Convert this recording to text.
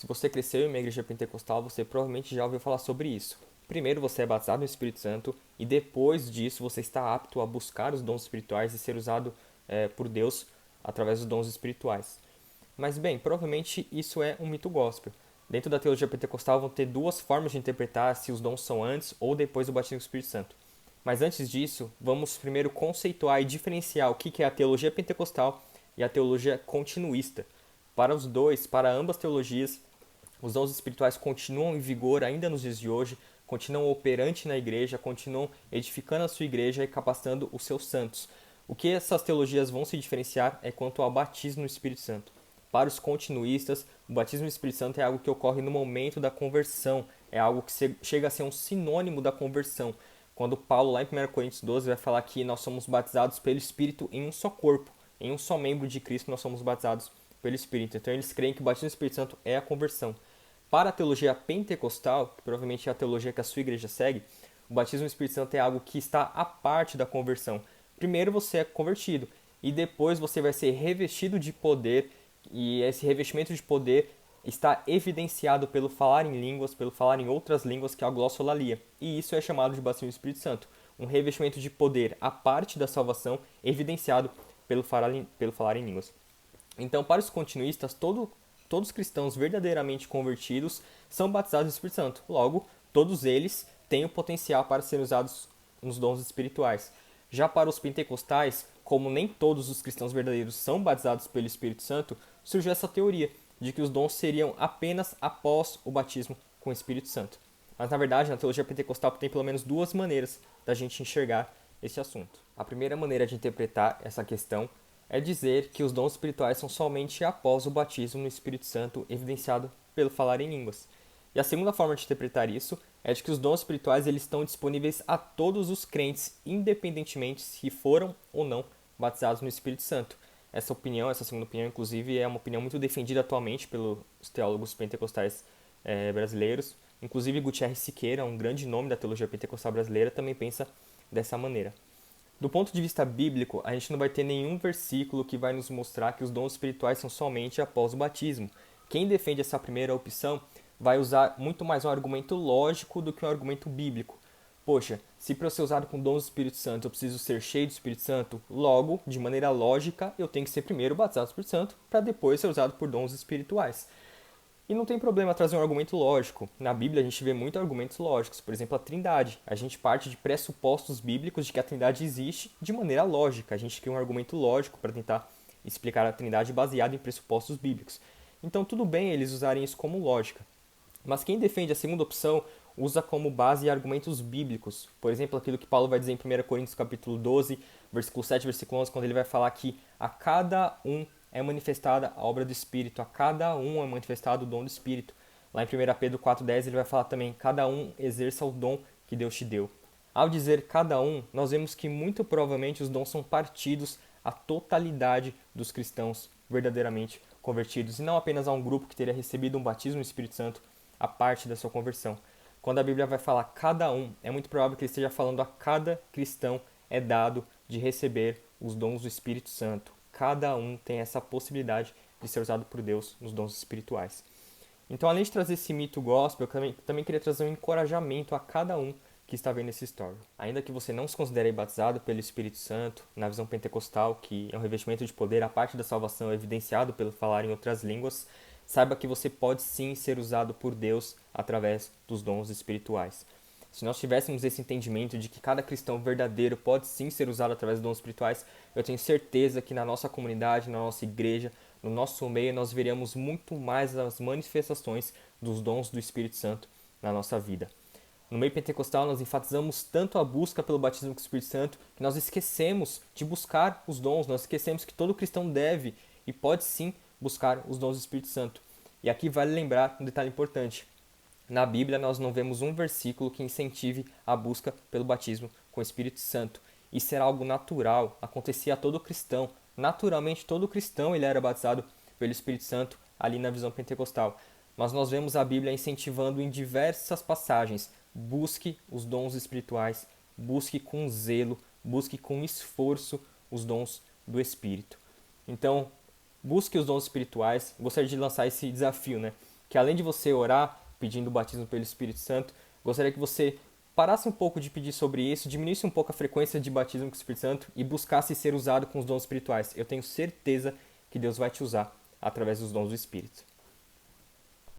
Se você cresceu em uma igreja pentecostal, você provavelmente já ouviu falar sobre isso. Primeiro você é batizado no Espírito Santo e depois disso você está apto a buscar os dons espirituais e ser usado por Deus através dos dons espirituais. Mas bem, provavelmente isso é um mito gospel. Dentro da teologia pentecostal vão ter duas formas de interpretar se os dons são antes ou depois do batismo do Espírito Santo. Mas antes disso, vamos primeiro conceituar e diferenciar o que é a teologia pentecostal e a teologia continuista. Para os dois, para ambas teologias, os dons espirituais continuam em vigor ainda nos dias de hoje, continuam operantes na igreja, continuam edificando a sua igreja e capacitando os seus santos. O que essas teologias vão se diferenciar é quanto ao batismo no Espírito Santo. Para os continuistas, o batismo no Espírito Santo é algo que ocorre no momento da conversão, é algo que chega a ser um sinônimo da conversão. Quando Paulo, lá em 1 Coríntios 12, vai falar que nós somos batizados pelo Espírito em um só corpo, em um só membro de Cristo, nós somos batizados pelo Espírito. Então eles creem que o batismo no Espírito Santo é a conversão. Para a teologia pentecostal, que provavelmente é a teologia que a sua igreja segue, o batismo no Espírito Santo é algo que está à parte da conversão. Primeiro você é convertido e depois você vai ser revestido de poder, e esse revestimento de poder está evidenciado pelo falar em línguas, pelo falar em outras línguas, que é a glossolalia. E isso é chamado de batismo do Espírito Santo. Um revestimento de poder à parte da salvação, evidenciado pelo falar em línguas. Então, para os continuistas, todos os cristãos verdadeiramente convertidos são batizados no Espírito Santo. Logo, todos eles têm o potencial para serem usados nos dons espirituais. Já para os pentecostais, como nem todos os cristãos verdadeiros são batizados pelo Espírito Santo, surgiu essa teoria de que os dons seriam apenas após o batismo com o Espírito Santo. Mas na verdade, na teologia pentecostal tem pelo menos duas maneiras da gente enxergar esse assunto. A primeira maneira de interpretar essa questão é dizer que os dons espirituais são somente após o batismo no Espírito Santo, evidenciado pelo falar em línguas. E a segunda forma de interpretar isso é de que os dons espirituais eles estão disponíveis a todos os crentes, independentemente se foram ou não batizados no Espírito Santo. Essa segunda opinião, inclusive, é uma opinião muito defendida atualmente pelos teólogos pentecostais brasileiros. Inclusive, Gutierrez Siqueira, um grande nome da teologia pentecostal brasileira, também pensa dessa maneira. Do ponto de vista bíblico, a gente não vai ter nenhum versículo que vai nos mostrar que os dons espirituais são somente após o batismo. Quem defende essa primeira opção vai usar muito mais um argumento lógico do que um argumento bíblico. Poxa, se para eu ser usado com dons do Espírito Santo eu preciso ser cheio do Espírito Santo, logo, de maneira lógica, eu tenho que ser primeiro batizado do Espírito Santo para depois ser usado por dons espirituais. E não tem problema trazer um argumento lógico. Na Bíblia a gente vê muitos argumentos lógicos, por exemplo, a Trindade. A gente parte de pressupostos bíblicos de que a Trindade existe de maneira lógica. A gente cria um argumento lógico para tentar explicar a Trindade baseado em pressupostos bíblicos. Então tudo bem eles usarem isso como lógica. Mas quem defende a segunda opção usa como base argumentos bíblicos. Por exemplo, aquilo que Paulo vai dizer em 1 Coríntios capítulo 12, versículo 7, versículo 11, quando ele vai falar que a cada um é manifestada a obra do Espírito, a cada um é manifestado o dom do Espírito. Lá em 1 Pedro 4,10 ele vai falar também, cada um exerça o dom que Deus te deu. Ao dizer cada um, nós vemos que muito provavelmente os dons são partidos à totalidade dos cristãos verdadeiramente convertidos, e não apenas a um grupo que teria recebido um batismo no Espírito Santo a parte da sua conversão. Quando a Bíblia vai falar cada um, é muito provável que ele esteja falando a cada cristão é dado de receber os dons do Espírito Santo. Cada um tem essa possibilidade de ser usado por Deus nos dons espirituais. Então, além de trazer esse mito gospel, eu também queria trazer um encorajamento a cada um que está vendo esse story. Ainda que você não se considere batizado pelo Espírito Santo, na visão pentecostal, que é um revestimento de poder, a parte da salvação é evidenciado pelo falar em outras línguas, saiba que você pode sim ser usado por Deus através dos dons espirituais. Se nós tivéssemos esse entendimento de que cada cristão verdadeiro pode sim ser usado através dos dons espirituais, eu tenho certeza que na nossa comunidade, na nossa igreja, no nosso meio, nós veríamos muito mais as manifestações dos dons do Espírito Santo na nossa vida. No meio pentecostal, nós enfatizamos tanto a busca pelo batismo com o Espírito Santo que nós esquecemos de buscar os dons, nós esquecemos que todo cristão deve e pode sim buscar os dons do Espírito Santo. E aqui vale lembrar um detalhe importante. Na Bíblia nós não vemos um versículo que incentive a busca pelo batismo com o Espírito Santo. Isso era algo natural, acontecia a todo cristão. Naturalmente todo cristão ele era batizado pelo Espírito Santo ali na visão pentecostal. Mas nós vemos a Bíblia incentivando em diversas passagens: busque os dons espirituais, busque com zelo, busque com esforço os dons do Espírito. Então, busque os dons espirituais. Gostaria de lançar esse desafio, né? que além de você orar pedindo o batismo pelo Espírito Santo, gostaria que você parasse um pouco de pedir sobre isso, diminuísse um pouco a frequência de batismo com o Espírito Santo e buscasse ser usado com os dons espirituais. Eu tenho certeza que Deus vai te usar através dos dons do Espírito.